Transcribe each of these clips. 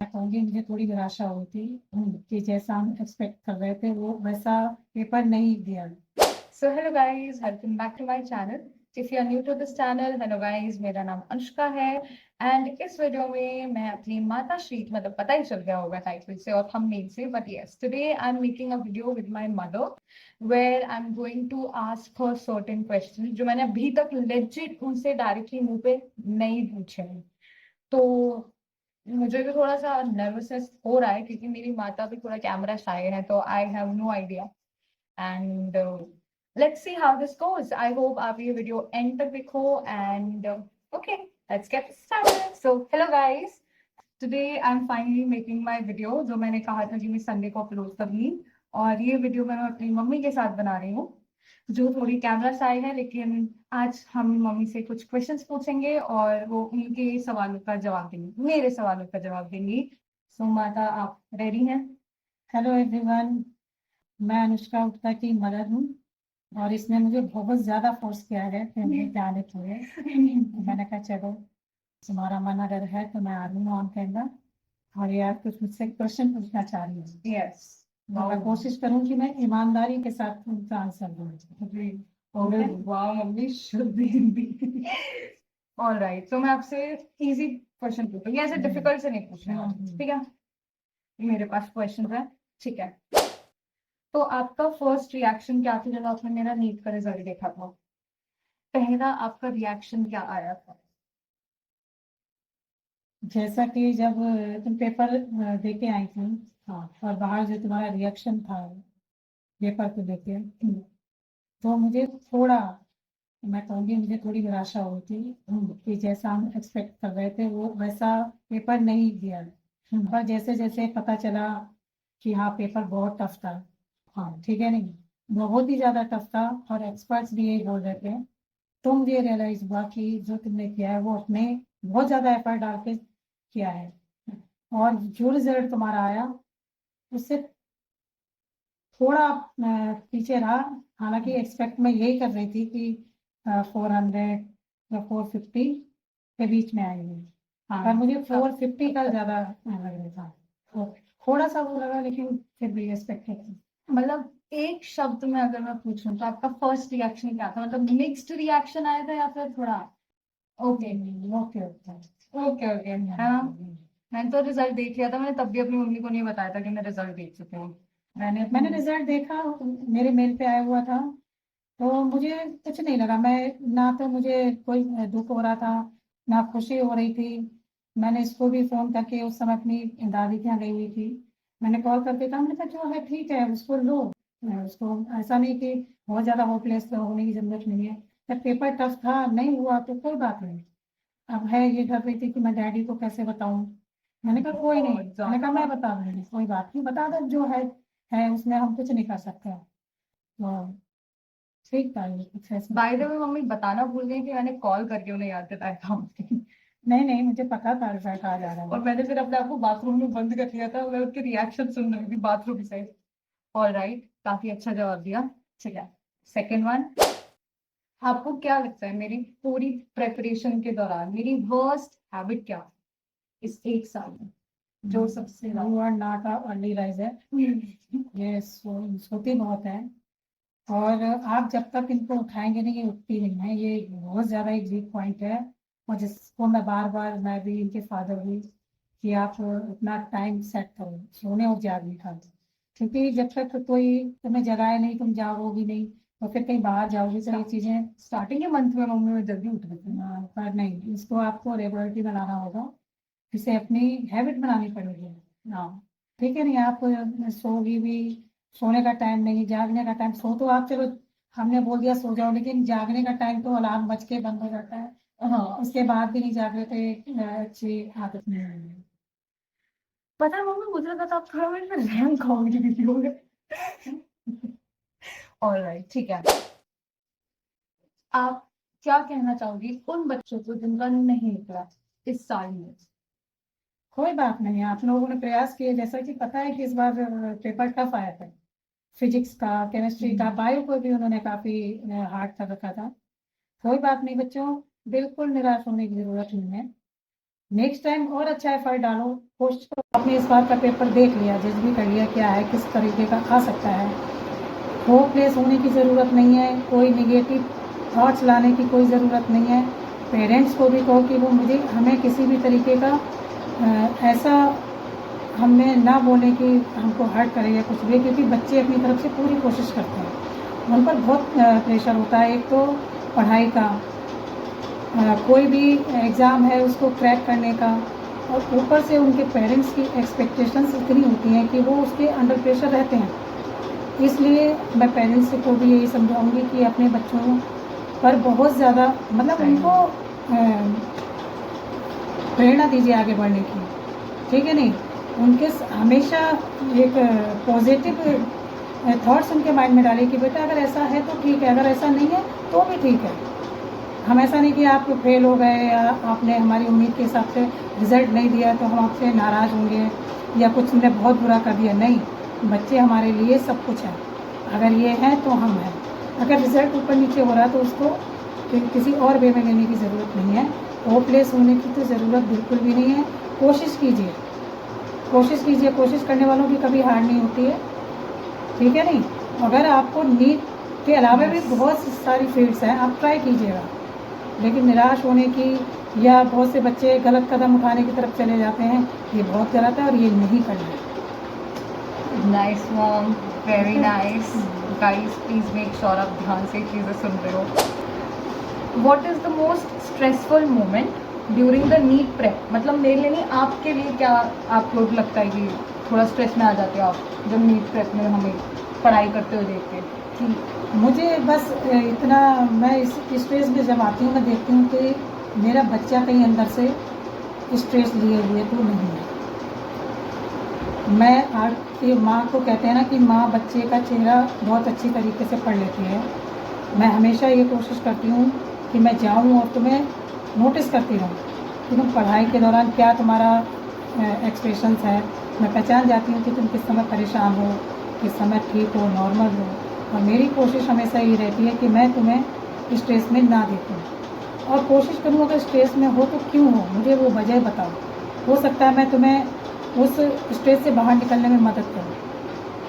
कहूँगी मुझे थोड़ी निराशा हुई थी कि जैसा हम एक्सपेक्ट कर रहे थे वो वैसा पेपर नहीं दिया। So hello guys, welcome back to my channel. If you are new to this channel, hello guys, मेरा नाम अनुष्का है एंड इस वीडियो में मैं अपनी माता श्री मतलब पता ही चल गया होगा टाइटल से और थंबनेल से, but yes today I am making a video with my mother where I am going to ask her certain question जो मैंने अभी तक लेजिट उनसे डायरेक्टली मुंह पे नहीं पूछे हैं। तो मुझे भी थोड़ा सा नर्वसनेस हो रहा है क्योंकि मेरी माता भी थोड़ा कैमरा शाय है, तो I have no idea and let's see how this goes. I hope आप ये वीडियो एंड तक देखो and okay, let's get started. So hello guys, today I'm finally making my video जो मैंने कहा था कि मैं संडे को अपलोड करूंगी, और ये वीडियो मैं अपनी मम्मी के साथ बना रही हूँ जो थोड़ी कैमरा शाय है, लेकिन आज हम मम्मी से कुछ क्वेश्चंस पूछेंगे और वो उनके सवालों का जवाब देंगी, मेरे सवालों का जवाब देंगी। सो माता आप रेडी हैं? हेलो एवरीवन, मैं अनुष्का गुप्ता की मदर हूँ और इसने मुझे बहुत ज़्यादा फोर्स किया है कि मुझे जाने के लिए। मैंने कहा चलो तुम्हारा मन अगर है तो मैं आ रही हूँ ऑन कैमरा और यार कुछ मुझसे क्वेश्चन पूछना चाह रही हूँ। यस, मैं कोशिश करूँ कि मैं ईमानदारी के साथ उनका आंसर दूँ। ओके, वाह मम्मी शुद्ध हिंदी। ऑलराइट, तो मैं आपसे इजी क्वेश्चन पूछूंगी, ऐसे डिफिकल्ट से नहीं पूछ रही हूँ, ठीक है? मेरे पास क्वेश्चन है, ठीक है? तो आपका फर्स्ट रिएक्शन क्या था जब आपने मेरा नीट का रिजल्ट देखा था? पहला आपका रिएक्शन क्या आया था? जैसा कि जब तुम पेपर दे के आई थी, हाँ, और बाहर जो तुम्हारा रिएक्शन था पेपर को लेके, तो मुझे थोड़ा, मैं कहूँगी मुझे थोड़ी निराशा हुई थी कि जैसा हम एक्सपेक्ट कर रहे थे वो वैसा पेपर नहीं दिया। पर जैसे जैसे पता चला कि हाँ पेपर बहुत टफ था, हाँ ठीक है, नहीं बहुत ही ज़्यादा टफ था और एक्सपर्ट्स भी यही बोल रहे थे, तो मुझे रियलाइज हुआ कि जो तुमने किया है वो अपने बहुत ज़्यादा एफर्ट डाल के किया है और जो रिजल्ट तुम्हारा आया उससे थोड़ा पीछे रहा। हालांकि एक्सपेक्ट मैं यही कर रही थी कि 400 या 450 के बीच में आएंगे, पर मुझे 450 का ज़्यादा लग रहा था, तो थोड़ा सा वो लगा, लेकिन फिर भी एक्सपेक्टेड। मतलब एक शब्द में अगर मैं पूछूं तो आपका फर्स्ट रिएक्शन क्या था? मतलब मिक्स्ड रिएक्शन आया था या फिर थोड़ा ओके ओके ओके ओके? हाँ, मैंने तो रिजल्ट देख लिया था, मैंने तब भी अपनी मम्मी को नहीं बताया था कि मैं रिजल्ट देख चुकी हूँ। मैंने रिजल्ट देखा, मेरे मेल पे आया हुआ था, तो मुझे कुछ नहीं लगा। मैं ना तो मुझे कोई दुख हो रहा था ना खुशी हो रही थी। मैंने इसको भी फोन करके, उस समय अपनी दादी के यहाँ गई हुई थी, मैंने कॉल करके कहा, मैंने कहा जो है ठीक है उसको लो, उसको ऐसा नहीं कि बहुत ज्यादा होपलेस होने की जरूरत नहीं है। जब पेपर टफ था नहीं हुआ तो कोई बात नहीं। अब है ये डर रही थी कि मैं डैडी को कैसे बताऊं। मैंने कहा कोई नहीं, मैंने कहा मैं बता दूंगी, कोई बात नहीं, बता दो जो है उसमें हम कुछ नहीं कर सकते। तो ठीक था ये कुछ ऐसा। बाय द वे मम्मी बताना भूल गई कि मैंने कॉल करके उन्हें याद दिलाया था। नहीं नहीं, मुझे पता था रिजल्ट आ जा रहा और है। मैंने फिर अपने आप को बाथरूम में बंद कर लिया था, मैं उसके रिएक्शन सुन रही थी बाथरूम से। ऑलराइट, काफी अच्छा जवाब दिया, ठीक है। सेकंड वन, आपको क्या लगता है मेरी पूरी प्रेपरेशन के दौरान मेरी वर्स्ट हैबिट क्या है इस एक साल में, जो सबसे you are not a early riser, ये सोती बहुत है और आप जब तक इनको उठाएंगे नहीं ये उठती नहीं है, ये बहुत ज्यादा एक वीक पॉइंट है। और जिसको मैं बार बार, मैं भी इनके फादर भी, कि आप अपना टाइम सेट करो सोने और जागने का, क्योंकि जब तक कोई तुम्हें जगाए नहीं तुम जागोगी नहीं, तो फिर कहीं बाहर जाओगे तो ये चीजें। स्टार्टिंग के मंथ में मम्मी में जल्दी उठ गई थी। पर नहीं, इसको आपको रेगुलरिटी बनाना होगा, इसे अपनी हैबिट बनानी पड़ेगी। हाँ ठीक है, नहीं आप सोगी भी, सोने का टाइम नहीं, जागने का टाइम, सो तो आप चलो हमने बोल दिया सो जाओ, लेकिन जागने का टाइम तो अलार्म बज के बंद हो जाता है, हाँ उसके बाद भी नहीं जाग रहे तो एक अच्छी आदत नहीं है। पता है मम्मी, मुझे लगा था आप थोड़ा मिनट में रैंक खाओगे वीडियो में। ऑलराइट, ठीक है। आप क्या कहना चाहोगी उन बच्चों को जिनका नहीं निकला इस साल में? कोई बात नहीं, आप लोगों ने प्रयास किए, जैसा कि पता है कि इस बार पेपर टफ आया था, फिजिक्स का, केमिस्ट्री का, बायो को भी उन्होंने काफी हार्ड कर रखा था। कोई बात नहीं बच्चों, बिल्कुल निराश होने की जरूरत नहीं है। नेक्स्ट टाइम और अच्छा एफर्ट डालो, कोशिश करो। आपने इस बार का पेपर देख लिया, जज भी कर लिया क्या है, किस तरीके का आ सकता है। होपलेस होने की ज़रूरत नहीं है, कोई निगेटिव थॉट्स लाने की कोई ज़रूरत नहीं है। पेरेंट्स को भी कहो कि वो हमें किसी भी तरीके का ऐसा हमें ना बोले कि हमको हर्ट करे या कुछ भी, क्योंकि बच्चे अपनी तरफ से पूरी कोशिश करते हैं। उन पर बहुत प्रेशर होता है, एक तो पढ़ाई का, कोई भी एग्ज़ाम है उसको क्रैक करने का, और ऊपर से उनके पेरेंट्स की एक्सपेक्टेशंस इतनी होती हैं कि वो उसके अंडर प्रेशर रहते हैं। इसलिए मैं पेरेंट्स को भी यही समझाऊंगी कि अपने बच्चों पर बहुत ज़्यादा मतलब उनको प्रेरणा दीजिए आगे बढ़ने की, ठीक है नहीं। उनके हमेशा एक पॉजिटिव थॉट्स उनके माइंड में डालिए कि बेटा अगर ऐसा है तो ठीक है, अगर ऐसा नहीं है तो भी ठीक है। हम ऐसा नहीं कि आप फेल हो गए या आपने हमारी उम्मीद के हिसाब से रिज़ल्ट नहीं दिया तो हम आपसे नाराज़ होंगे या कुछ हमने बहुत बुरा कर दिया। नहीं, बच्चे हमारे लिए सब कुछ है, अगर ये है तो हम हैं। अगर रिज़ल्ट ऊपर नीचे हो रहा है तो उसको किसी और वे में लेने की ज़रूरत नहीं है। होपलेस होने की तो ज़रूरत बिल्कुल भी नहीं है। कोशिश कीजिए, कोशिश कीजिए, कोशिश करने वालों की कभी हार नहीं होती है, ठीक है नहीं। अगर आपको नीट के अलावा भी बहुत सारी फील्ड्स हैं, आप ट्राई कीजिएगा, लेकिन निराश होने की या बहुत से बच्चे गलत कदम उठाने की तरफ चले जाते हैं, ये बहुत गलत है और ये नहीं करना है। Nice mom, very nice. Guys please make sure आप ध्यान से चीज़ें सुन रहे हो। What is the most stressful moment during the NEET prep? मतलब मेरे लिए नहीं, आपके लिए क्या आपको लगता है कि थोड़ा स्ट्रेस में आ जाते हो आप जब नीट प्रेप में हमें पढ़ाई करते हुए देख के? कि मुझे बस इतना, मैं इस स्ट्रेस में जब आती हूँ मैं देखती हूँ कि मेरा बच्चा कहीं अंदर से स्ट्रेस लिए हुए तो नहीं है। मैं आपकी माँ को कहते हैं ना कि माँ बच्चे का चेहरा बहुत अच्छी तरीके से पढ़ लेती है। मैं हमेशा ये कोशिश करती हूँ कि मैं जाऊँ और तुम्हें नोटिस करती रहूँ कि तुम पढ़ाई के दौरान क्या तुम्हारा एक्सप्रेशंस है। मैं पहचान जाती हूँ कि तुम किस समय परेशान हो, किस समय ठीक हो, नॉर्मल हो। और मेरी कोशिश हमेशा ये रहती है कि मैं तुम्हें स्ट्रेस में ना देखूँ, और कोशिश करूँ अगर स्ट्रेस में हो तो क्यों हो, मुझे वो वजह बताओ। हो सकता है मैं तुम्हें उस स्ट्रेस से बाहर निकलने में मदद करूँ,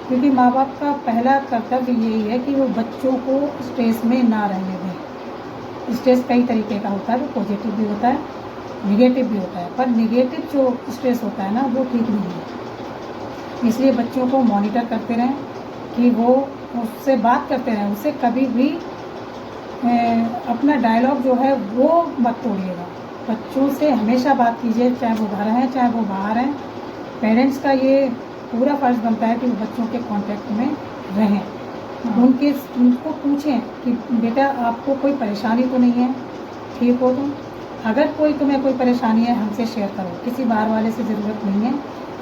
क्योंकि माँ बाप का पहला कर्तव्य यही है कि वो बच्चों को स्ट्रेस में ना रहने दें। स्ट्रेस कई तरीके का होता है, वो पॉजिटिव भी होता है, निगेटिव भी होता है, पर निगेटिव जो स्ट्रेस होता है ना वो ठीक नहीं है। इसलिए बच्चों को मॉनिटर करते रहें कि वो उससे बात करते रहें, उससे कभी भी अपना डायलॉग जो है वो मत तोड़िएगा। बच्चों से हमेशा बात कीजिए, चाहे वो घर हैं चाहे वो बाहर हैं। पेरेंट्स का ये पूरा फर्ज बनता है कि वो बच्चों के कांटेक्ट में रहें। उनको पूछें कि बेटा आपको कोई परेशानी तो नहीं है, ठीक हो तुम? अगर तुम्हें कोई परेशानी है हमसे शेयर करो, किसी बाहर वाले से ज़रूरत नहीं है,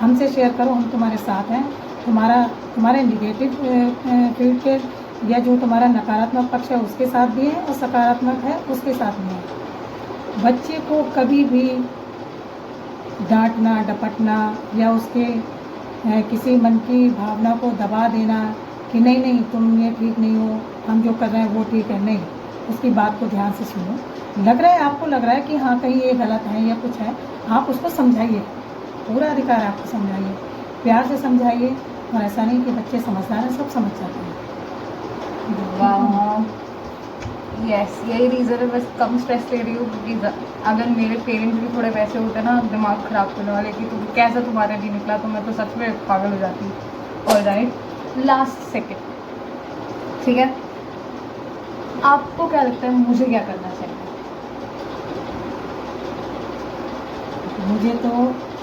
हमसे शेयर करो, हम तुम्हारे साथ हैं। तुम्हारे निगेटिव फील्ड के या जो तुम्हारा नकारात्मक पक्ष है उसके साथ भी है और सकारात्मक है उसके साथ भी है। बच्चे को कभी भी डांटना, डपटना या उसके किसी मन की भावना को दबा देना कि नहीं नहीं तुम ये ठीक नहीं हो, हम जो कर रहे हैं वो ठीक है, नहीं। उसकी बात को ध्यान से सुनो। लग रहा है, आपको लग रहा है कि हाँ कहीं ये गलत है या कुछ है, आप उसको समझाइए, पूरा अधिकार है आपको समझाइए, प्यार से समझाइए। और ऐसा नहीं कि बच्चे समझदार हैं, सब समझ जाते हैं। यस, यही रीज़न है बस कम स्ट्रेस ले रही हूँ, क्योंकि अगर मेरे पेरेंट्स भी थोड़े वैसे होते ना दिमाग ख़राब करने वाले कि तुम कैसा तुम्हारा नहीं निकला, तो मैं तो सच में पागल हो जाती। ऑलराइट, लास्ट सेकेंड, ठीक है, आपको क्या लगता है मुझे क्या करना चाहिए? मुझे तो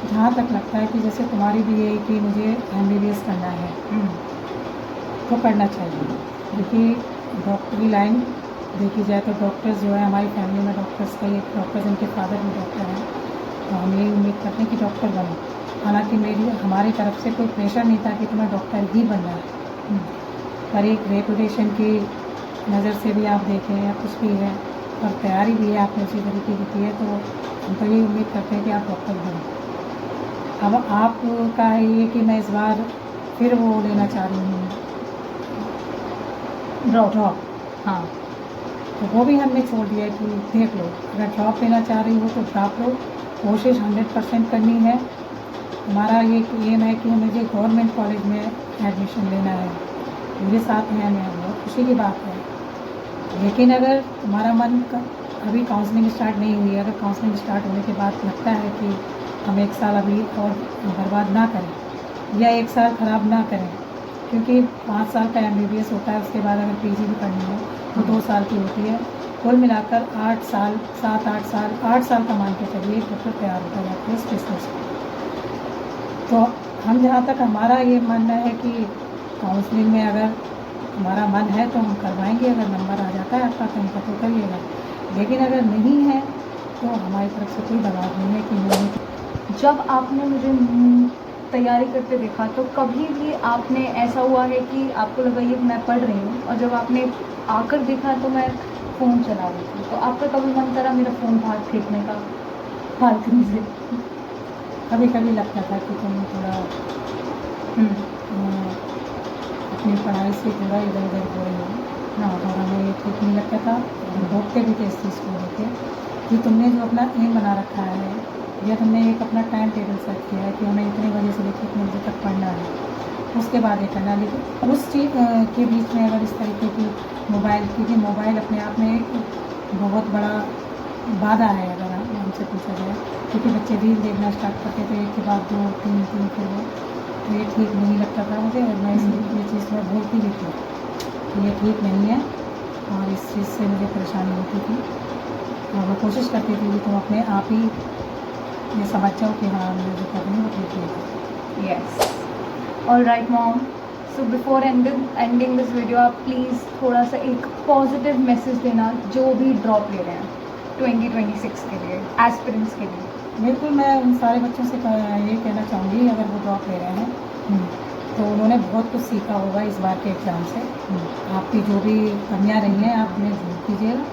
जहाँ तक लगता है कि जैसे तुम्हारी भी यही कि मुझे MBBS करना है तो करना चाहिए, क्योंकि डॉक्टरी लाइन देखी जाए तो डॉक्टर्स जो है हमारी फैमिली में डॉक्टर्स का एक डॉक्टर्स इनके फादर भी डॉक्टर हैं, तो हम यही उम्मीद करते हैं कि डॉक्टर बनो। हालांकि हमारी तरफ से कोई प्रेशर नहीं था कि तुम्हें डॉक्टर ही बनना है, पर एक रेपुटेशन की नज़र से भी आप देखें या कुछ भी है और तैयारी भी है आपने उसी तरीके की की है, तो हम तो यही उम्मीद करते हैं कि आप डॉक्टर बनो। अब आपका ये कि मैं इस बार फिर वो लेना चाह रही हूँ ड्रॉप, हाँ, तो वो भी हमने छोड़ दिया कि देख लो, अगर ड्रॉप लेना चाह रही हो तो ड्रॉप लो, कोशिश 100% करनी है। हमारा ये एम है कि मुझे गवर्नमेंट कॉलेज में एडमिशन लेना है। मेरे साथ हैं, मैं बहुत खुशी की बात है। लेकिन अगर हमारा मन अभी काउंसलिंग स्टार्ट नहीं हुई, अगर काउंसलिंग स्टार्ट होने के बाद लगता है कि हम 1 साल अभी और बर्बाद ना करें या 1 साल ख़राब ना करें, क्योंकि 5 साल का MBBS होता है, उसके बाद अगर PG भी करनी है तो 2 साल की होती है। कुल मिलाकर 8 साल, 7-8 साल, 8 साल का मान के चलिए डॉक्टर तैयार होता जाता है स्पेशलिस्ट। तो हम जहाँ तक हमारा ये मानना है कि काउंसलिंग में अगर हमारा मन है तो हम करवाएंगे। अगर नंबर आ जाता है आपका कहीं का तो करिएगा, लेकिन अगर नहीं है तो हमारी तरफ से कोई दबाव नहीं है कि नहीं। जब आपने मुझे तैयारी करते देखा तो कभी भी आपने ऐसा हुआ है कि आपको लगा ये मैं पढ़ रही हूँ, और जब आपने आकर देखा तो मैं फ़ोन चला रही थी, तो आपका कभी मन करा मेरा फ़ोन बाहर फेंकने का बालकनी से? कभी कभी लगता था कि तुम थोड़ा अपनी पढ़ाई से थोड़ा इधर उधर हो रही हो। हाँ, और हमें ये ठीक नहीं लगता था। हम भोगते भी थे इस चीज़ को लेके कि तुमने जो अपना एम बना रखा है या तुमने एक अपना टाइम टेबल सेट किया है कि हमें इतने बजे से लेकर इतने बजे तक पढ़ना है, उसके बाद ये करना। लेकिन उस चीज़ के बीच में अगर इस तरीके की मोबाइल, क्योंकि मोबाइल अपने आप में एक बहुत बड़ा बाधा है अगर हमसे पूछा जाए, क्योंकि बच्चे रील देखना स्टार्ट करते थे एक के बाद 2, 3 फिर वो, तो ये ठीक नहीं लगता था मुझे। और मैं इसलिए ये चीज़ मैं बोलती भी थी कि ये ठीक नहीं है, और इस चीज़ से मुझे परेशानी होती थी। और मैं कोशिश करती थी कि तुम अपने आप ही ये समझ जाओ कि हाँ मैं जो कर रही हूँ वो ठीक है। Yes. All right, mom. So before ending this video, आप प्लीज़ थोड़ा सा एक पॉजिटिव मैसेज देना जो भी ड्रॉप ले रहे हैं 2026 के लिए, एस्पिरेंट्स के लिए। बिल्कुल, मैं उन सारे बच्चों से ये कहना चाहूँगी अगर वो ड्रॉप ले रहे हैं तो उन्होंने बहुत कुछ सीखा होगा इस बार के एग्ज़ाम से। आपकी जो भी कमियाँ रही हैं आप उन्हें दूर कीजिएगा,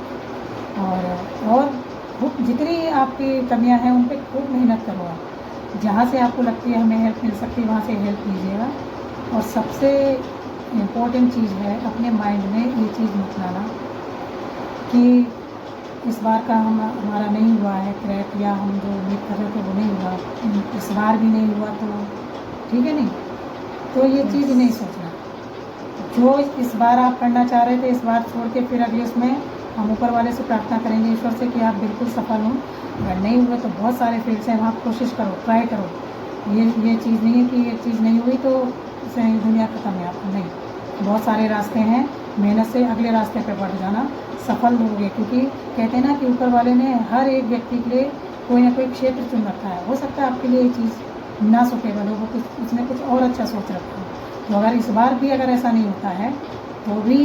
और खूब जितनी आपकी कमियाँ हैं उन पर खूब मेहनत करो आप। जहाँ से आपको लगती है हमें हेल्प मिल सकती है वहाँ से हेल्प कीजिएगा। और सबसे इम्पोर्टेंट चीज़ है, अपने माइंड में ये चीज़ मत लाना कि इस बार का हमारा नहीं हुआ है क्रैक, या हम जो उम्मीद कर रहे थे वो नहीं हुआ, इस बार भी नहीं हुआ तो ठीक है नहीं। तो ये चीज़ नहीं सोचना, जो इस बार आप करना चाह रहे थे इस बार छोड़ के फिर अगले उसमें हम ऊपर वाले से प्रार्थना करेंगे ईश्वर से कि आप बिल्कुल सफल हों। अगर नहीं हुए तो बहुत सारे फील्ड्स हैं, आप कोशिश करो, ट्राई करो। ये चीज़ नहीं है कि ये चीज़ नहीं हुई तो दुनिया ख़त्म है आपको, नहीं। बहुत सारे रास्ते हैं, मेहनत से अगले रास्ते पे बढ़ जाना, सफल होंगे। क्योंकि कहते हैं ना कि ऊपर वाले ने हर एक व्यक्ति के लिए कोई ना कोई क्षेत्र चुन रखा है। हो सकता है आपके लिए ये चीज़ ना सूटेबल हो, वो कुछ उसने कुछ और अच्छा सोच रखा है। तो अगर इस बार भी अगर ऐसा नहीं होता है तो भी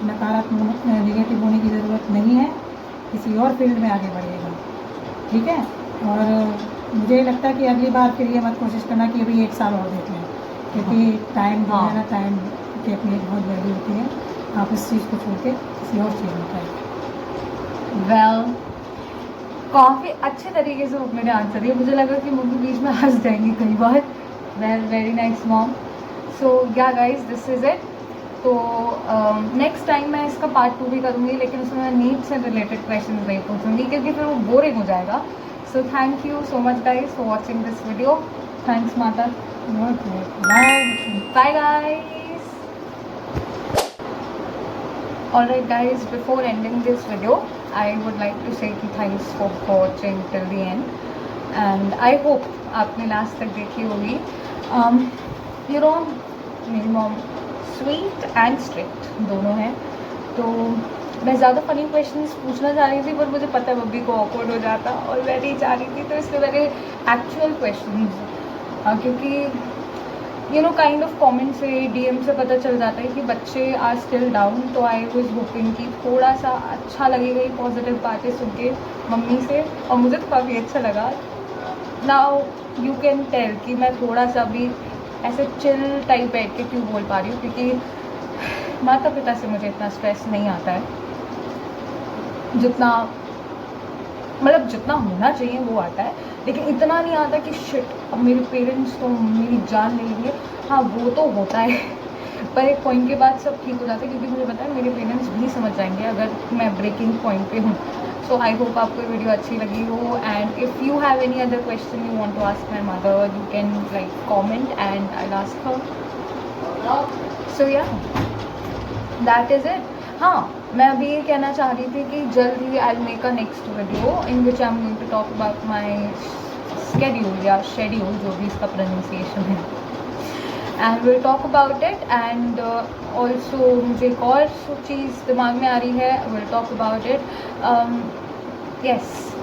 नकारात्मक नेगेटिव होने की ज़रूरत नहीं है, किसी और फील्ड में आगे बढ़िएगा, ठीक है। और मुझे लगता है कि अगली बार फिर ये मत कोशिश करना कि अभी 1 साल और देख लें, क्योंकि टाइम जो है ना, टाइम की अपनी एक बहुत वैल्यू होती है। आप इस चीज़ को छोड़ के किसी और चीज़ में ट्राई करें। वेल, काफ़ी अच्छे तरीके से मेरे आंसर दिए, मुझे लगा कि मम्मी बीच में हंस जाएंगी कई बार। Well, very nice mom. So ya guys, this is it. तो नेक्स्ट टाइम मैं इसका पार्ट 2 भी करूँगी, लेकिन उसमें मैं नीट से रिलेटेड क्वेश्चन नहीं पूछूंगी क्योंकि फिर वो बोरिंग हो जाएगा। So thank you so much guys for watching this video. Thanks माता। Okay, bye. Bye guys. Alright guys, before ending this video, I would like to say thanks for watching till the end, and I hope आपने last तक देखी होगी। You know, मेरी mom sweet and strict दोनों हैं, तो मैं ज़्यादा फनी क्वेश्चंस पूछना चाह रही थी पर मुझे पता है बब्बी को ऑकवर्ड हो जाता और मैं नहीं चाह रही थी, तो इसलिए मैंने एक्चुअल क्वेश्चंस, क्योंकि you know kind of comment से, DM से पता चल जाता है कि बच्चे आर स्टिल डाउन। तो आई वाज होपिंग कि थोड़ा सा अच्छा लगेगा ये पॉजिटिव बातें सुन के मम्मी से, और मुझे तो काफ़ी अच्छा लगा। नाउ यू कैन टेल कि मैं थोड़ा सा भी ऐसे चिल टाइप बैठ के क्यों बोल पा रही हूँ, क्योंकि माता पिता से मुझे इतना स्ट्रेस नहीं आता है जितना, मतलब जितना होना चाहिए वो आता है, लेकिन इतना नहीं आता कि शिट अब मेरे पेरेंट्स तो मेरी जान ले लेंगे। हाँ, वो तो होता है पर एक पॉइंट के बाद सब ठीक हो जाता है, क्योंकि मुझे पता है मेरे पेरेंट्स भी समझ जाएंगे अगर मैं ब्रेकिंग पॉइंट पे हूँ। सो आई होप आपको ये वीडियो अच्छी लगी हो, and if you have any other question you want to ask my mother, you can like comment and I will ask her. So ya that is it. हाँ, मैं अभी ये कहना चाह रही थी कि जल्द ही I will make a next video in which I am going to talk about my schedule या शेड्यूल, जो भी इसका प्रोनाउंसिएशन है, and will talk about it. And also मुझे एक और चीज़ दिमाग में आ रही है, will talk about it. Yes,